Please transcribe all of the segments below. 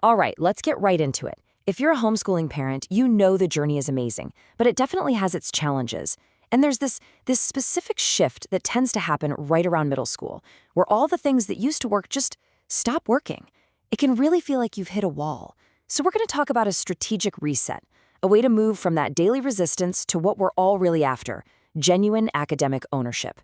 All right, let's get right into it. If you're a homeschooling parent, you know the journey is amazing, but it definitely has its challenges. And there's this specific shift that tends to happen right around middle school, where all the things that used to work just stop working. It can really feel like you've hit a wall. So we're going to talk about a strategic reset, a way to move from that daily resistance to what we're all really after, genuine academic ownership.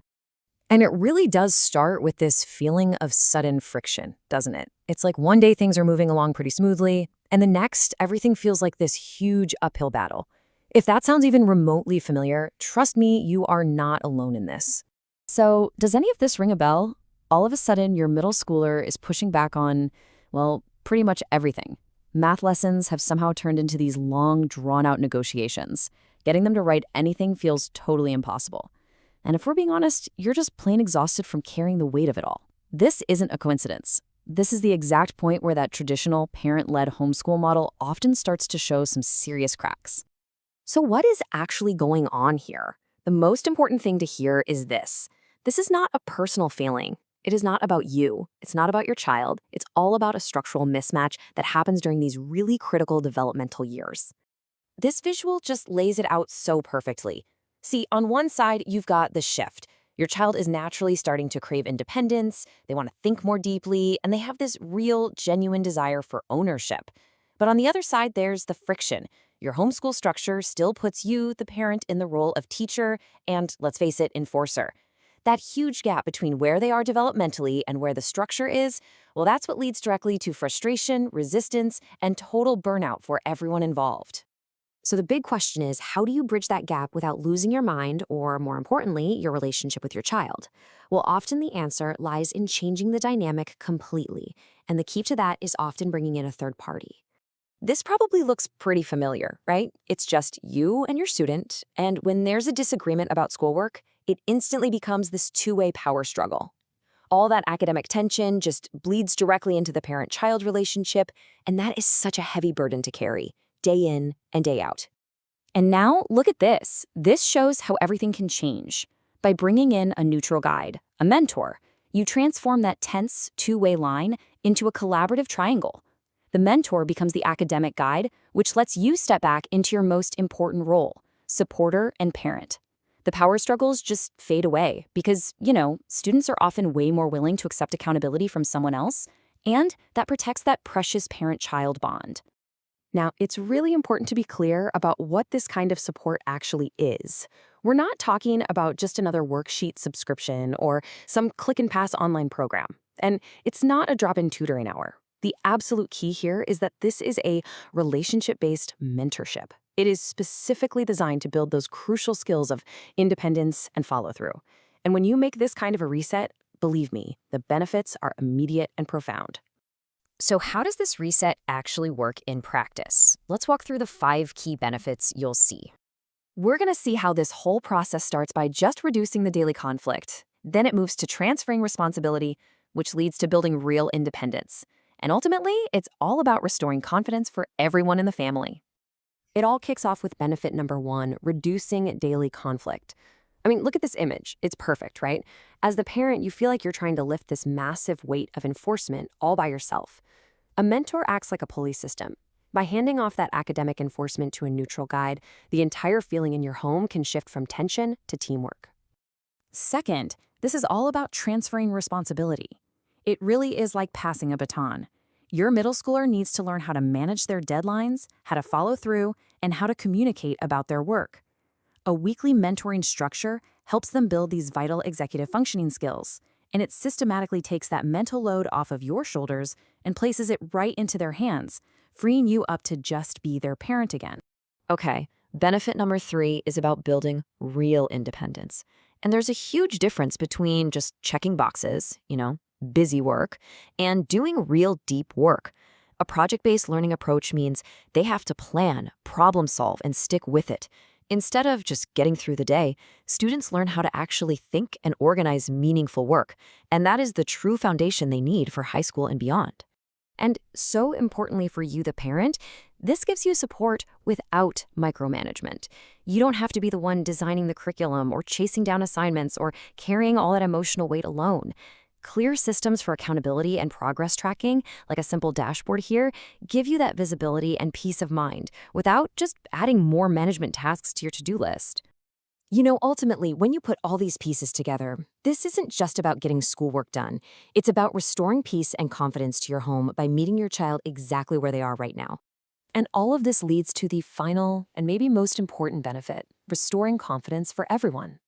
And it really does start with this feeling of sudden friction, doesn't it? It's like one day things are moving along pretty smoothly, and the next, everything feels like this huge uphill battle. If that sounds even remotely familiar, trust me, you are not alone in this. So, does any of this ring a bell? All of a sudden, your middle schooler is pushing back on, well, pretty much everything. Math lessons have somehow turned into these long, drawn-out negotiations. Getting them to write anything feels totally impossible. And if we're being honest, you're just plain exhausted from carrying the weight of it all. This isn't a coincidence. This is the exact point where that traditional parent-led homeschool model often starts to show some serious cracks. So what is actually going on here? The most important thing to hear is this. This is not a personal failing. It is not about you. It's not about your child. It's all about a structural mismatch that happens during these really critical developmental years. This visual just lays it out so perfectly. See, on one side, you've got the shift. Your child is naturally starting to crave independence, they want to think more deeply, and they have this real, genuine desire for ownership. But on the other side, there's the friction. Your homeschool structure still puts you, the parent, in the role of teacher and, let's face it, enforcer. That huge gap between where they are developmentally and where the structure is, well, that's what leads directly to frustration, resistance, and total burnout for everyone involved. So the big question is, how do you bridge that gap without losing your mind or, more importantly, your relationship with your child? Well, often the answer lies in changing the dynamic completely, and the key to that is often bringing in a third party. This probably looks pretty familiar, right? It's just you and your student, and when there's a disagreement about schoolwork, it instantly becomes this two-way power struggle. All that academic tension just bleeds directly into the parent-child relationship, and that is such a heavy burden to carry, day in and day out. And now, look at this. This shows how everything can change. By bringing in a neutral guide, a mentor, you transform that tense two-way line into a collaborative triangle. The mentor becomes the academic guide, which lets you step back into your most important role, supporter and parent. The power struggles just fade away because, students are often way more willing to accept accountability from someone else, and that protects that precious parent-child bond. Now, it's really important to be clear about what this kind of support actually is. We're not talking about just another worksheet subscription or some click-and-pass online program. And it's not a drop-in tutoring hour. The absolute key here is that this is a relationship-based mentorship. It is specifically designed to build those crucial skills of independence and follow-through. And when you make this kind of a reset, believe me, the benefits are immediate and profound. So how does this reset actually work in practice? Let's walk through the 5 key benefits you'll see. We're going to see how this whole process starts by just reducing the daily conflict. Then it moves to transferring responsibility, which leads to building real independence. And ultimately, it's all about restoring confidence for everyone in the family. It all kicks off with benefit number 1, reducing daily conflict. I mean, look at this image. It's perfect, right? As the parent, you feel like you're trying to lift this massive weight of enforcement all by yourself. A mentor acts like a pulley system. By handing off that academic enforcement to a neutral guide, the entire feeling in your home can shift from tension to teamwork. Second, this is all about transferring responsibility. It really is like passing a baton. Your middle schooler needs to learn how to manage their deadlines, how to follow through, and how to communicate about their work. A weekly mentoring structure helps them build these vital executive functioning skills, and it systematically takes that mental load off of your shoulders and places it right into their hands, freeing you up to just be their parent again. Okay, benefit number 3 is about building real independence. And there's a huge difference between just checking boxes, busy work, and doing real deep work. A project-based learning approach means they have to plan, problem solve, and stick with it. Instead of just getting through the day, students learn how to actually think and organize meaningful work, and that is the true foundation they need for high school and beyond. And so importantly for you, the parent, this gives you support without micromanagement. You don't have to be the one designing the curriculum or chasing down assignments or carrying all that emotional weight alone. Clear systems for accountability and progress tracking, like a simple dashboard here, give you that visibility and peace of mind without just adding more management tasks to your to-do list. Ultimately, when you put all these pieces together, this isn't just about getting schoolwork done. It's about restoring peace and confidence to your home by meeting your child exactly where they are right now. And all of this leads to the final and maybe most important benefit, restoring confidence for everyone.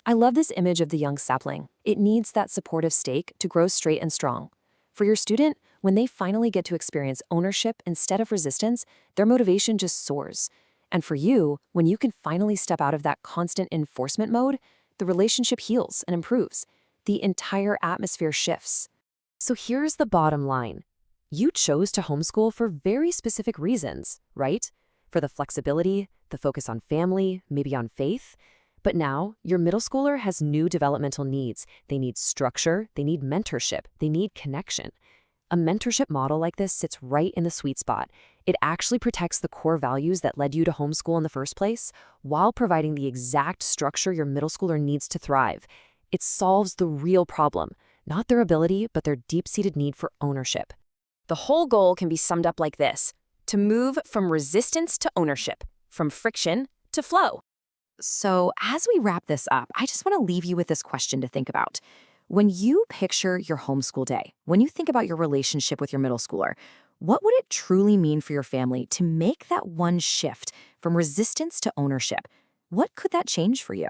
I love this image of the young sapling. It needs that supportive stake to grow straight and strong. For your student, when they finally get to experience ownership instead of resistance, their motivation just soars. And for you, when you can finally step out of that constant enforcement mode, the relationship heals and improves. The entire atmosphere shifts. So here's the bottom line. You chose to homeschool for very specific reasons, right? For the flexibility, the focus on family, maybe on faith. But now, your middle schooler has new developmental needs. They need structure, they need mentorship, they need connection. A mentorship model like this sits right in the sweet spot. It actually protects the core values that led you to homeschool in the first place, while providing the exact structure your middle schooler needs to thrive. It solves the real problem, not their ability, but their deep-seated need for ownership. The whole goal can be summed up like this: to move from resistance to ownership, from friction to flow. So, as we wrap this up, I just want to leave you with this question to think about. When you picture your homeschool day, when you think about your relationship with your middle schooler, what would it truly mean for your family to make that one shift from resistance to ownership? What could that change for you?